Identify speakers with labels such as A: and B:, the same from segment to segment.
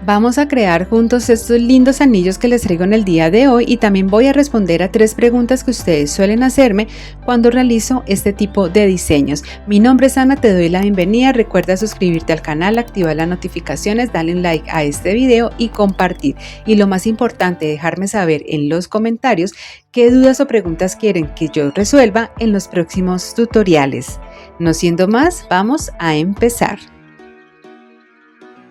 A: Vamos a crear juntos estos lindos anillos que les traigo en el día de hoy y también voy a responder a 3 preguntas que ustedes suelen hacerme cuando realizo este tipo de diseños. Mi nombre es Ana, te doy la bienvenida, recuerda suscribirte al canal, activar las notificaciones, darle un like a este video y compartir. Y lo más importante, dejarme saber en los comentarios qué dudas o preguntas quieren que yo resuelva en los próximos tutoriales. No siendo más, vamos a empezar.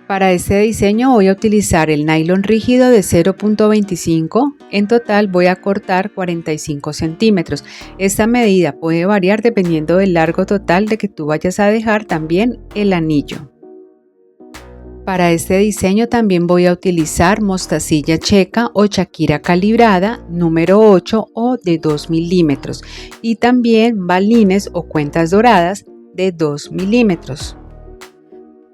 A: Para este diseño voy a utilizar el nylon rígido de 0.25, en total voy a cortar 45 centímetros. Esta medida puede variar dependiendo del largo total de que tú vayas a dejar también el anillo. Para este diseño también voy a utilizar mostacilla checa o Shakira calibrada número 8 o de 2 milímetros y también balines o cuentas doradas de 2 milímetros.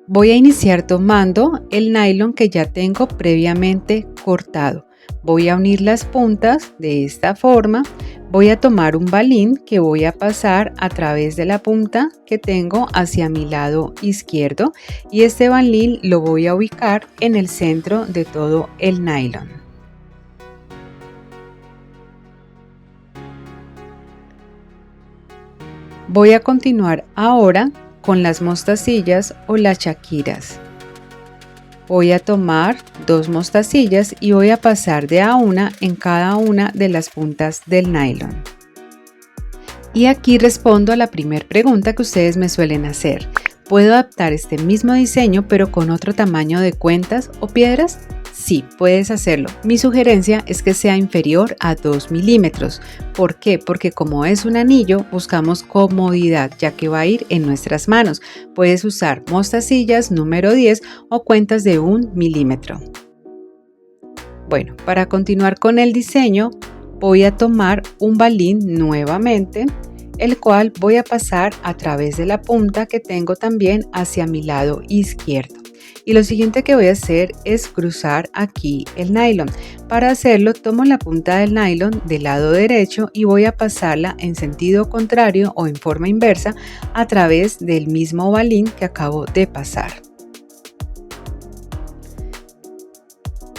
A: Voy a iniciar tomando el nylon que ya tengo previamente cortado. Voy a unir las puntas de esta forma. Voy a tomar un balín que voy a pasar a través de la punta que tengo hacia mi lado izquierdo y este balín lo voy a ubicar en el centro de todo el nylon. Voy a continuar ahora con las mostacillas o las shakiras. Voy a tomar 2 mostacillas y voy a pasar de a una en cada una de las puntas del nylon. Y aquí respondo a la primera pregunta que ustedes me suelen hacer. ¿Puedo adaptar este mismo diseño pero con otro tamaño de cuentas o piedras? Sí, puedes hacerlo. Mi sugerencia es que sea inferior a 2 milímetros. ¿Por qué? Porque como es un anillo, buscamos comodidad, ya que va a ir en nuestras manos. Puedes usar mostacillas número 10 o cuentas de 1 milímetro. Bueno, para continuar con el diseño, voy a tomar un balín nuevamente, el cual voy a pasar a través de la punta que tengo también hacia mi lado izquierdo. Y lo siguiente que voy a hacer es cruzar aquí el nylon. Para hacerlo tomo la punta del nylon del lado derecho y voy a pasarla en sentido contrario o en forma inversa a través del mismo balín que acabo de pasar.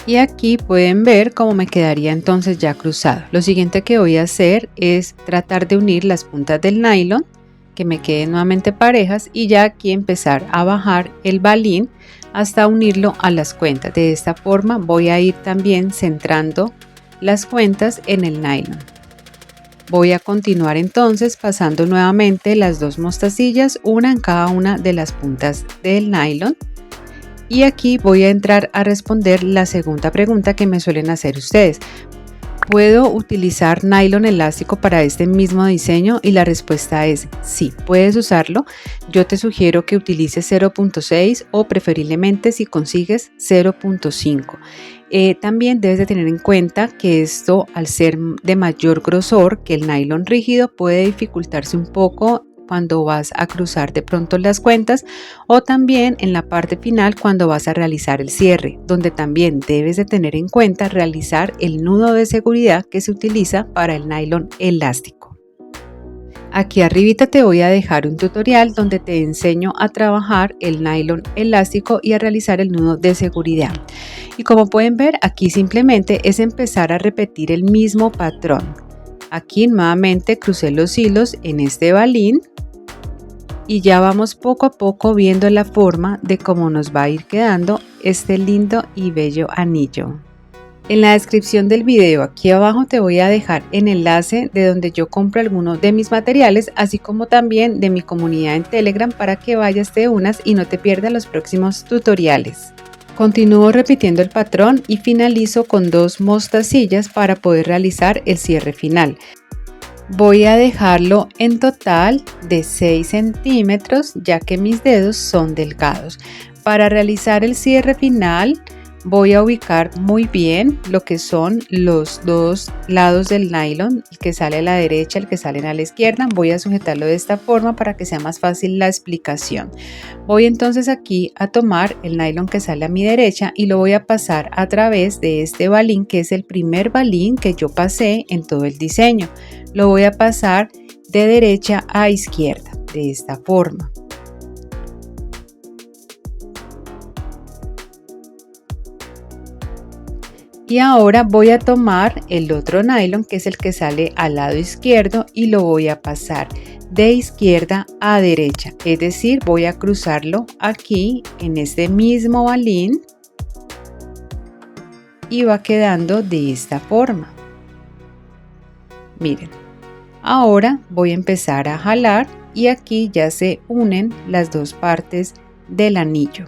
A: Y aquí pueden ver cómo me quedaría entonces ya cruzado. Lo siguiente que voy a hacer es tratar de unir las puntas del nylon, que me queden nuevamente parejas y ya aquí empezar a bajar el balín hasta unirlo a las cuentas. De esta forma voy a ir también centrando las cuentas en el nylon. Voy a continuar entonces pasando nuevamente las 2 mostacillas, una en cada una de las puntas del nylon. Y aquí voy a entrar a responder la segunda pregunta que me suelen hacer ustedes. ¿Puedo utilizar nylon elástico para este mismo diseño? Y la respuesta es sí, puedes usarlo. Yo te sugiero que utilices 0.6 o preferiblemente si consigues 0.5. También debes de tener en cuenta que esto, al ser de mayor grosor que el nylon rígido, puede dificultarse un poco cuando vas a cruzar de pronto las cuentas o también en la parte final cuando vas a realizar el cierre, donde también debes de tener en cuenta realizar el nudo de seguridad que se utiliza para el nylon elástico. Aquí arribita te voy a dejar un tutorial donde te enseño a trabajar el nylon elástico y a realizar el nudo de seguridad. Y como pueden ver, aquí simplemente es empezar a repetir el mismo patrón. Aquí nuevamente crucé los hilos en este balín y ya vamos poco a poco viendo la forma de cómo nos va a ir quedando este lindo y bello anillo. En la descripción del video aquí abajo te voy a dejar el enlace de donde yo compro algunos de mis materiales, así como también de mi comunidad en Telegram para que vayas, te unas y no te pierdas los próximos tutoriales. Continúo repitiendo el patrón y finalizo con 2 mostacillas para poder realizar el cierre final. Voy a dejarlo en total de 6 centímetros ya que mis dedos son delgados. Para realizar el cierre final voy a ubicar muy bien lo que son los 2 lados del nylon, el que sale a la derecha, el que sale a la izquierda. Voy a sujetarlo de esta forma para que sea más fácil la explicación. Voy entonces aquí a tomar el nylon que sale a mi derecha y lo voy a pasar a través de este balín, que es el primer balín que yo pasé en todo el diseño. Lo voy a pasar de derecha a izquierda, de esta forma. Y ahora voy a tomar el otro nylon, que es el que sale al lado izquierdo, y lo voy a pasar de izquierda a derecha, es decir, voy a cruzarlo aquí en este mismo balín y va quedando de esta forma. Miren, ahora voy a empezar a jalar y aquí ya se unen las dos partes del anillo.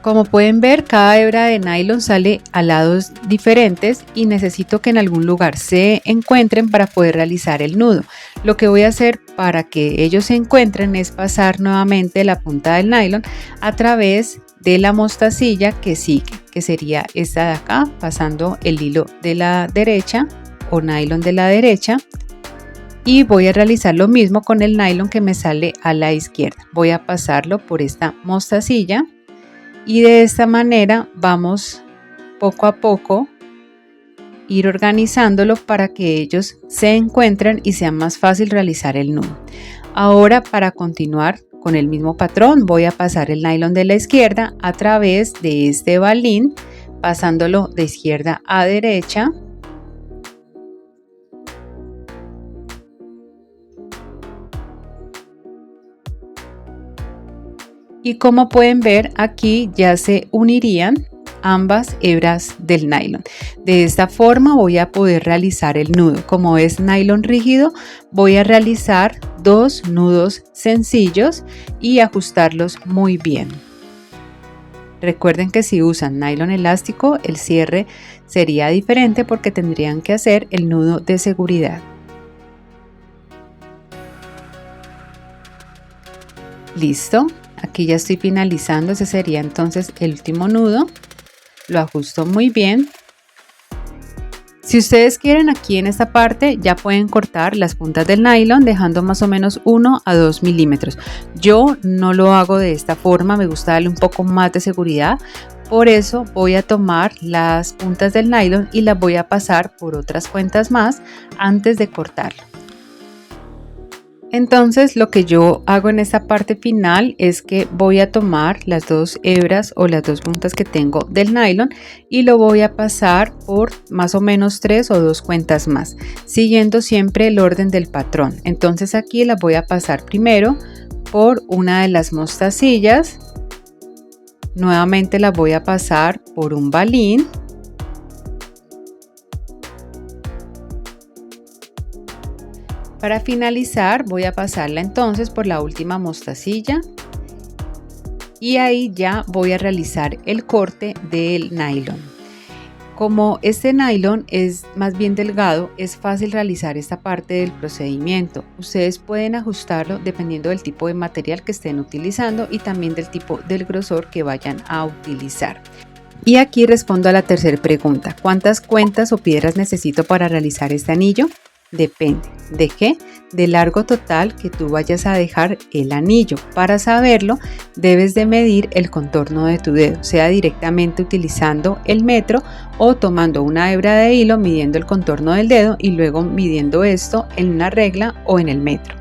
A: Como pueden ver, cada hebra de nylon sale a lados diferentes y necesito que en algún lugar se encuentren para poder realizar el nudo. Lo que voy a hacer para que ellos se encuentren es pasar nuevamente la punta del nylon a través de la mostacilla que sigue, que sería esta de acá, pasando el hilo de la derecha o nylon de la derecha. Y voy a realizar lo mismo con el nylon que me sale a la izquierda. Voy a pasarlo por esta mostacilla. Y de esta manera vamos poco a poco ir organizándolo para que ellos se encuentren y sea más fácil realizar el nudo. Ahora, para continuar con el mismo patrón, voy a pasar el nylon de la izquierda a través de este balín, pasándolo de izquierda a derecha. Y como pueden ver, aquí ya se unirían ambas hebras del nylon. De esta forma voy a poder realizar el nudo. Como es nylon rígido, voy a realizar 2 nudos sencillos y ajustarlos muy bien. Recuerden que si usan nylon elástico, el cierre sería diferente porque tendrían que hacer el nudo de seguridad. Listo. Aquí ya estoy finalizando, ese sería entonces el último nudo. Lo ajusto muy bien. Si ustedes quieren, aquí en esta parte ya pueden cortar las puntas del nylon dejando más o menos 1 a 2 milímetros. Yo no lo hago de esta forma, me gusta darle un poco más de seguridad. Por eso voy a tomar las puntas del nylon y las voy a pasar por otras cuentas más antes de cortarlo. Entonces lo que yo hago en esta parte final es que voy a tomar las 2 hebras o las 2 puntas que tengo del nylon y lo voy a pasar por más o menos 3 o 2 cuentas más, siguiendo siempre el orden del patrón. Entonces aquí las voy a pasar primero por una de las mostacillas, nuevamente las voy a pasar por un balín. Para finalizar voy a pasarla entonces por la última mostacilla y ahí ya voy a realizar el corte del nylon. Como este nylon es más bien delgado, es fácil realizar esta parte del procedimiento. Ustedes pueden ajustarlo dependiendo del tipo de material que estén utilizando y también del tipo del grosor que vayan a utilizar. Y aquí respondo a la tercera pregunta: ¿cuántas cuentas o piedras necesito para realizar este anillo? Depende. ¿De qué? Del largo total que tú vayas a dejar el anillo. Para saberlo, debes de medir el contorno de tu dedo, sea directamente utilizando el metro o tomando una hebra de hilo, midiendo el contorno del dedo y luego midiendo esto en una regla o en el metro.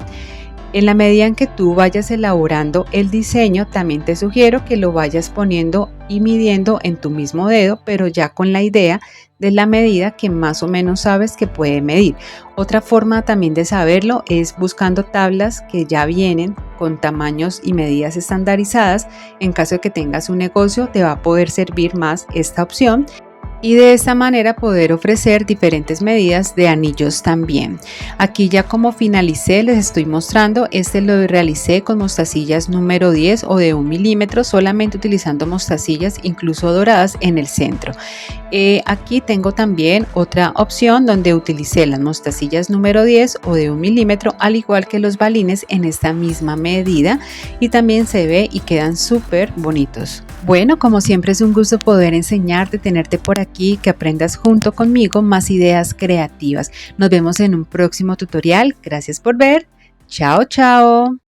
A: En la medida en que tú vayas elaborando el diseño, también te sugiero que lo vayas poniendo y midiendo en tu mismo dedo, pero ya con la idea de la medida que más o menos sabes que puede medir. Otra forma también de saberlo es buscando tablas que ya vienen con tamaños y medidas estandarizadas. En caso de que tengas un negocio, te va a poder servir más esta opción. Y de esta manera poder ofrecer diferentes medidas de anillos también. Aquí ya como finalicé les estoy mostrando, este lo realicé con mostacillas número 10 o de 1 milímetro, solamente utilizando mostacillas incluso doradas en el centro. Aquí tengo también otra opción donde utilicé las mostacillas número 10 o de 1 milímetro, al igual que los balines en esta misma medida, y también se ve y quedan súper bonitos. Bueno, como siempre es un gusto poder enseñarte, tenerte por aquí, que aprendas junto conmigo más ideas creativas. Nos vemos en un próximo tutorial. Gracias por ver. Chao, chao.